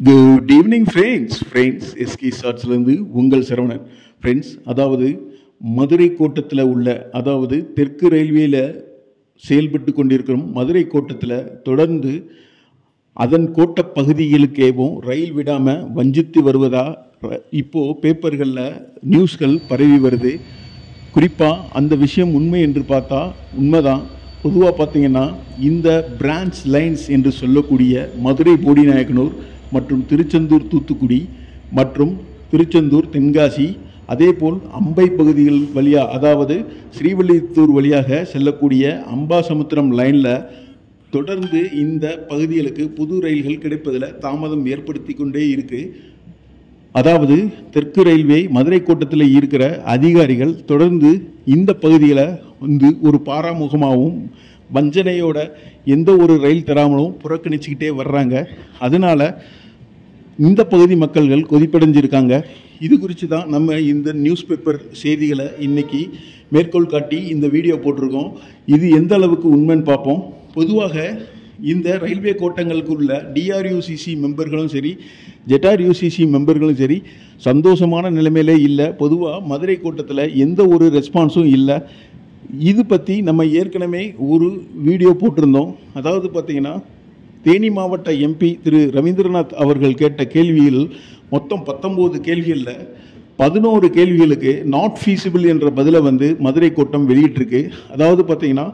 Good evening friends SK ஷார்ட்ஸ்லேருந்து உங்கள் Saravanan. Friends, அதாவது மதுரை கோட்டத்தில் உள்ள, அதாவது தெற்கு ரயில்வேயில் செயல்பட்டு கொண்டிருக்கிறோம். மதுரை கோட்டத்தில் தொடர்ந்து அதன் கோட்ட பகுதிகளுக்கேவும் ரயில் விடாமல் வஞ்சித்து வருவதா இப்போது பேப்பர்களில் நியூஸ்கள் பரவி வருது. குறிப்பாக அந்த விஷயம் உண்மை என்று பார்த்தா உண்மைதான். பொதுவாக பார்த்தீங்கன்னா இந்த பிரான்ச் லைன்ஸ் என்று சொல்லக்கூடிய மதுரை போடிநாயக்கனூர் மற்றும் திருச்செந்தூர் தூத்துக்குடி மற்றும் திருச்செந்தூர் தென்காசி, அதேபோல் அம்பை பகுதிகள் வழியாக, அதாவது ஸ்ரீவில்லிபுத்தூர் வழியாக செல்லக்கூடிய அம்பாசமுத்திரம் லைனில் தொடர்ந்து இந்த பகுதிகளுக்கு புது ரயில்கள் கிடைப்பதில் தாமதம் ஏற்படுத்தி கொண்டே இருக்குது. அதாவது தெற்கு ரயில்வே மதுரை கோட்டத்தில் இருக்கிற அதிகாரிகள் தொடர்ந்து இந்த பகுதிகளை ஒரு பாராமுகமாகவும் வஞ்சனையோட எந்த ஒரு ரயில் தராமலும் புறக்கணிச்சுக்கிட்டே வர்றாங்க. அதனால் இந்த பகுதி மக்கள்கள் கொதிப்படைஞ்சிருக்காங்க. இது குறித்து தான் நம்ம இந்த நியூஸ் பேப்பர் செய்திகளை இன்றைக்கி மேற்கோள் காட்டி இந்த வீடியோ போட்டிருக்கோம். இது எந்த அளவுக்கு உண்மைன்னு பார்ப்போம். பொதுவாக இந்த ரயில்வே கோட்டங்களுக்குள்ள டிஆர்யூசிசி மெம்பர்களும் சரி, ஜெட்ஆர்யூசிசி மெம்பர்களும் சரி சந்தோஷமான நிலைமையிலே இல்லை. பொதுவாக மதுரை கோட்டத்தில் எந்த ஒரு ரெஸ்பான்ஸும் இல்லை. இது பற்றி நம்ம ஏற்கனவே ஒரு வீடியோ போட்டிருந்தோம். அதாவது பார்த்திங்கன்னா தேனி மாவட்ட எம்பி திரு ரவீந்திரநாத் அவர்கள் கேட்ட கேள்வியில் மொத்தம் 19 கேள்விகளில் 11 கேள்விகளுக்கு நாட் ஃபீஸிபிள் என்ற பதிலை மதுரை கோட்டம் வெளியிட்டிருக்கு. அதாவது பார்த்திங்கன்னா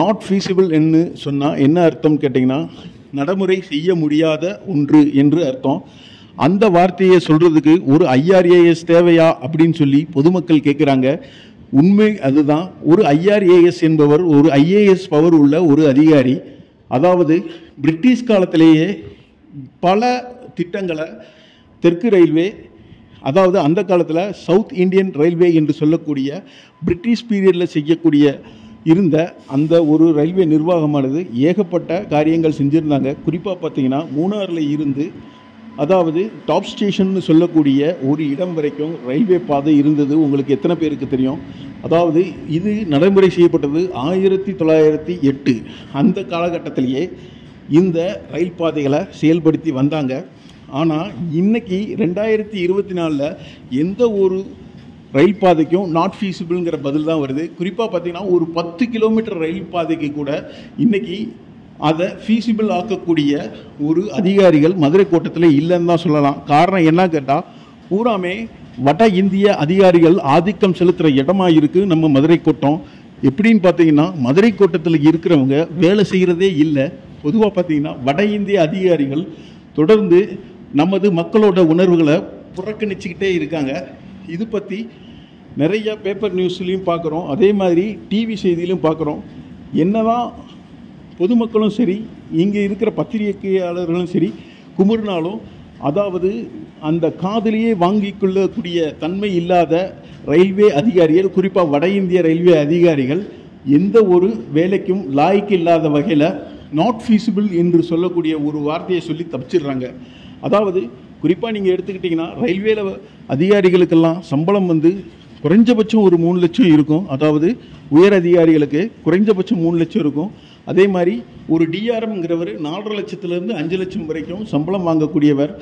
நாட் ஃபீஸிபிள் என்று சொன்னால் என்ன அர்த்தம் கேட்டிங்கன்னா நடைமுறை செய்ய முடியாத ஒன்று என்று அர்த்தம். அந்த வார்த்தையை சொல்கிறதுக்கு ஒரு ஐஆர்ஏஎஸ் தேவையா அப்படின்னு சொல்லி பொதுமக்கள் கேட்குறாங்க. உண்மை அதுதான். ஒரு ஐஆர்ஏஎஸ் என்பவர் ஒரு ஐஏஎஸ் பவர் உள்ள ஒரு அதிகாரி. அதாவது பிரிட்டிஷ் காலத்திலேயே பல திட்டங்களை தெற்கு ரயில்வே, அதாவது அந்த காலத்தில் சவுத் இந்தியன் ரயில்வே என்று சொல்லக்கூடிய பிரிட்டிஷ் பீரியடில் செய்யக்கூடிய இருந்த அந்த ஒரு ரயில்வே நிர்வாகமானது ஏகப்பட்ட காரியங்கள் செஞ்சுருந்தாங்க. குறிப்பாக பார்த்திங்கன்னா மூணாறில் இருந்து, அதாவது டாப் ஸ்டேஷன்னு சொல்லக்கூடிய ஒரு இடம் வரைக்கும் ரயில்வே பாதை இருந்தது. உங்களுக்கு எத்தனை பேருக்கு தெரியும்? அதாவது இது நடைமுறை செய்யப்பட்டது 1908. அந்த காலகட்டத்திலேயே இந்த ரயில் பாதைகளை செயல்படுத்தி வந்தாங்க. ஆனால் இன்றைக்கி 2024 எந்த ஒரு ரயில் பாதைக்கும் நாட் ஃபீஸிபிள்ங்கிற பதில் தான் வருது. குறிப்பாக பார்த்திங்கன்னா ஒரு 10 கிலோமீட்டர் ரயில் பாதைக்கு கூட இன்றைக்கி அதை ஃபீஸிபிள் ஆக்கக்கூடிய ஒரு அதிகாரிகள் மதுரை கோட்டத்தில் இல்லைன்னு தான் சொல்லலாம். காரணம் என்ன கேட்டால் பூராமே வட இந்திய அதிகாரிகள் ஆதிக்கம் செலுத்துகிற இடமாக இருக்குது நம்ம மதுரை கோட்டம். எப்படின்னு பார்த்தீங்கன்னா மதுரை கோட்டத்தில் இருக்கிறவங்க வேலை செய்கிறதே இல்லை. பொதுவாக பார்த்திங்கன்னா வட இந்திய அதிகாரிகள் தொடர்ந்து நமது மக்களோட உணர்வுகளை புறக்கணிச்சிக்கிட்டே இருக்காங்க. இது பற்றி நிறைய பேப்பர் நியூஸ்லையும் பார்க்குறோம், அதே மாதிரி டிவி செய்தியிலும் பார்க்குறோம். என்னதான் பொதுமக்களும் சரி, இங்கே இருக்கிற பத்திரிகையாளர்களும் சரி குமுறினாலும், அதாவது அந்த காதலியே வாங்கி கொள்ளக்கூடிய தன்மை இல்லாத ரயில்வே அதிகாரிகள், குறிப்பாக வட இந்திய ரயில்வே அதிகாரிகள் எந்த ஒரு வேலைக்கும் லாய்க்கு இல்லாத வகையில் நாட் ஃபீஸிபிள் என்று சொல்லக்கூடிய ஒரு வார்த்தையை சொல்லி தப்பிச்சிடுறாங்க. அதாவது குறிப்பாக நீங்கள் எடுத்துக்கிட்டிங்கன்னா ரயில்வேல அதிகாரிகளுக்கெல்லாம் சம்பளம் குறைஞ்சபட்சம் ஒரு 3 லட்சம் இருக்கும். அதாவது உயர் அதிகாரிகளுக்கு குறைஞ்சபட்சம் 3 லட்சம் இருக்கும். அதே மாதிரி ஒரு டிஆர்எம்ங்கிறவர் 4.5 லட்சத்துலேருந்து 5 லட்சம் வரைக்கும் சம்பளம் வாங்கக்கூடியவர்.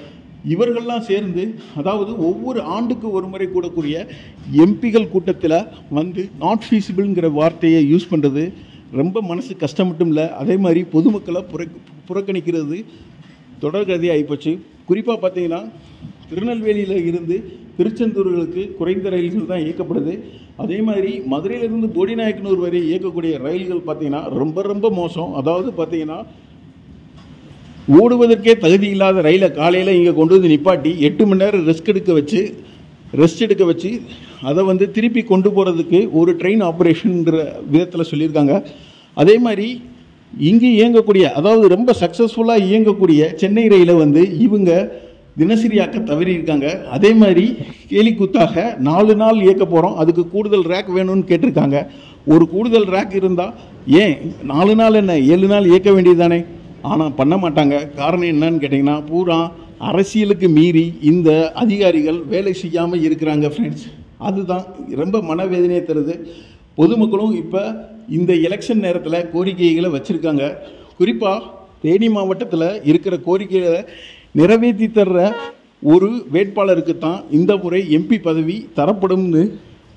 இவர்கள்லாம் சேர்ந்து, அதாவது ஒவ்வொரு ஆண்டுக்கு ஒரு முறை கூடக்கூடிய எம்பிகள் கூட்டத்தில் நாட் ஃபீஸிபிள்ங்கிற வார்த்தையை யூஸ் பண்ணுறது ரொம்ப மனசு கஷ்டம் மட்டும் இல்லை, அதே மாதிரி பொதுமக்களை புறக்கணிக்கிறது தொடர்கதை ஆகிப்போச்சு. குறிப்பாக பார்த்தீங்கன்னா திருநெல்வேலியில் இருந்து திருச்செந்தூர்களுக்கு குறைந்த ரயில்கள் தான் இயக்கப்படுது. அதே மாதிரி மதுரையிலிருந்து போடிநாயக்கனூர் வரை இயக்கக்கூடிய ரயில்கள் பார்த்திங்கன்னா ரொம்ப ரொம்ப மோசம். அதாவது பார்த்திங்கன்னா ஓடுவதற்கே தகுதி இல்லாத ரயிலை காலையில் இங்கே கொண்டு நிப்பாட்டி 8 மணி நேரம் ரெஸ்ட் எடுக்க வச்சு அதை திருப்பி கொண்டு போகிறதுக்கு ஒரு ட்ரெயின் ஆப்ரேஷனுங்கிற விதத்தில் சொல்லியிருக்காங்க. அதே மாதிரி இங்கே இயங்கக்கூடிய, அதாவது ரொம்ப சக்ஸஸ்ஃபுல்லாக இயங்கக்கூடிய சென்னை ரயிலை இவங்க தினசரியாக்க தவறியிருக்காங்க. அதே மாதிரி கேலிக்கூத்தாக 4 நாள் இயக்க போகிறோம், அதுக்கு கூடுதல் ரேக் வேணும்னு கேட்டிருக்காங்க. ஒரு கூடுதல் ரேக் இருந்தால் ஏன் 4 நாள் என்ன 7 நாள் இயக்க வேண்டியது ஆனால் பண்ண மாட்டாங்க. காரணம் என்னன்னு கேட்டிங்கன்னா பூரா அரசியலுக்கு மீறி இந்த அதிகாரிகள் வேலை செய்யாமல் இருக்கிறாங்க ஃப்ரெண்ட்ஸ். அதுதான் ரொம்ப மனவேதனையை தருது. பொதுமக்களும் இப்போ இந்த எலெக்ஷன் நேரத்தில் கோரிக்கைகளை வச்சுருக்காங்க. குறிப்பாக தேனி மாவட்டத்தில் இருக்கிற கோரிக்கைகளை நிறைவேற்றி தர்ற ஒரு வேட்பாளருக்கு தான் இந்த முறை எம்பி பதவி தரப்படும்னு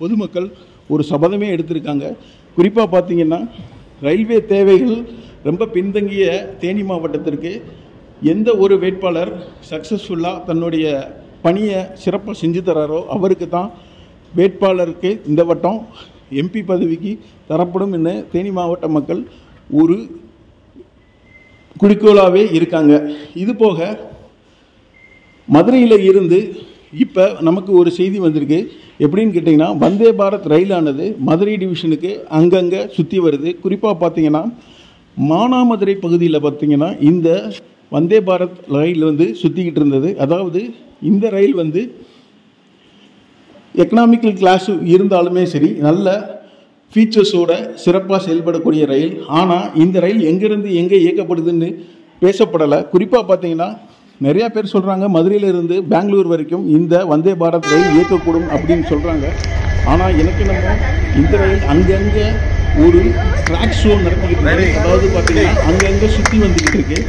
பொதுமக்கள் ஒரு சபதமே எடுத்திருக்காங்க. குறிப்பாக பார்த்தீங்கன்னா ரயில்வே தேவைகள் ரொம்ப பின்தங்கிய தேனி மாவட்டத்திற்கு எந்த ஒரு வேட்பாளர் சக்ஸஸ்ஃபுல்லாக தன்னுடைய பணியை சிறப்பாக செஞ்சு தராரோ அவருக்கு தான் வேட்பாளருக்கு இந்த வட்டம் எம்பி பதவிக்கு தரப்படும் என்று தேனி மாவட்ட மக்கள் ஒரு குறிக்கோளாகவே இருக்காங்க. இது போக மதுரையில் இருந்து இப்போ நமக்கு ஒரு செய்தி வந்திருக்கு. எப்படின்னு கேட்டிங்கன்னா வந்தே பாரத் ரயிலானது மதுரை டிவிஷனுக்கு அங்கங்கே சுற்றி வருது. குறிப்பாக பார்த்தீங்கன்னா மானாமதுரை பகுதியில் பார்த்தீங்கன்னா இந்த வந்தே பாரத் ரயில் வந்து சுற்றிக்கிட்டு இருந்தது. அதாவது இந்த ரயில் வந்து எக்கனாமிக்கல் கிளாஸ் இருந்தாலுமே சரி நல்ல ஃபீச்சர்ஸோட சிறப்பாக செயல்படக்கூடிய ரயில். ஆனால் இந்த ரயில் எங்கேருந்து எங்கே இயக்கப்படுதுன்னு பேசப்படலை. குறிப்பாக பார்த்தீங்கன்னா நிறையா பேர் சொல்கிறாங்க மதுரையிலிருந்து பெங்களூர் வரைக்கும் இந்த வந்தே பாரத் ரயில் இயக்கக்கூடும் அப்படின்னு சொல்கிறாங்க. ஆனால் எனக்கு நம்ம இந்த ரயில் அங்கங்கே ஒரு ட்ராக் ஷோ நடத்திக்கிட்டு இருக்கு. அதாவது பார்த்தீங்கன்னா அங்கங்கே சுற்றி வந்துக்கிட்டு இருக்கு.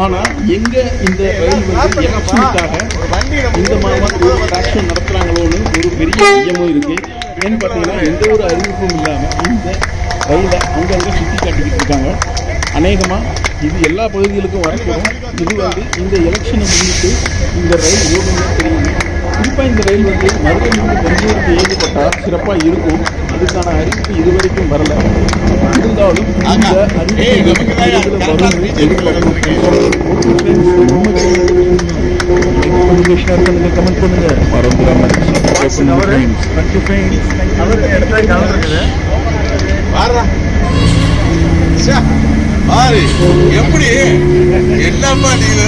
ஆனால் எங்கே இந்த ரயில் வந்து எலெக்ஷனுக்காக இந்த மாதிரி ஒரு ட்ராக் ஷோ நடத்துகிறாங்களோன்னு ஒரு பெரிய ஐயமும் இருக்குது. ஏன்னு பார்த்தீங்கன்னா எந்த ஒரு அறிவிப்பும் இல்லாமல் இந்த ரயிலை அங்கங்கே சுற்றி காட்டிக்கிட்டு இருக்காங்க. அநேகமாக இது எல்லா பகுதிகளுக்கும் வரக்கூடும். இது வந்து இந்த எலெக்ஷனை முன்னிட்டு இந்த ரயில் ஓடுன்னு தெரியுது. குறிப்பாக இந்த ரயில் வந்து மதுரையிலிருந்து பெங்களூருக்கு இயக்கப்பட்டால் சிறப்பாக இருக்கும். அதுக்கான அறிவிப்பு இதுவரைக்கும் வரல. இருந்தாலும் இந்த அறிவிப்பு வரும்னு எதிர்பார்க்கும். ஷேர் பண்ணுங்க, கமெண்ட் பண்ணுங்க, மறந்துடாம எப்படி எல்லாமா நீங்க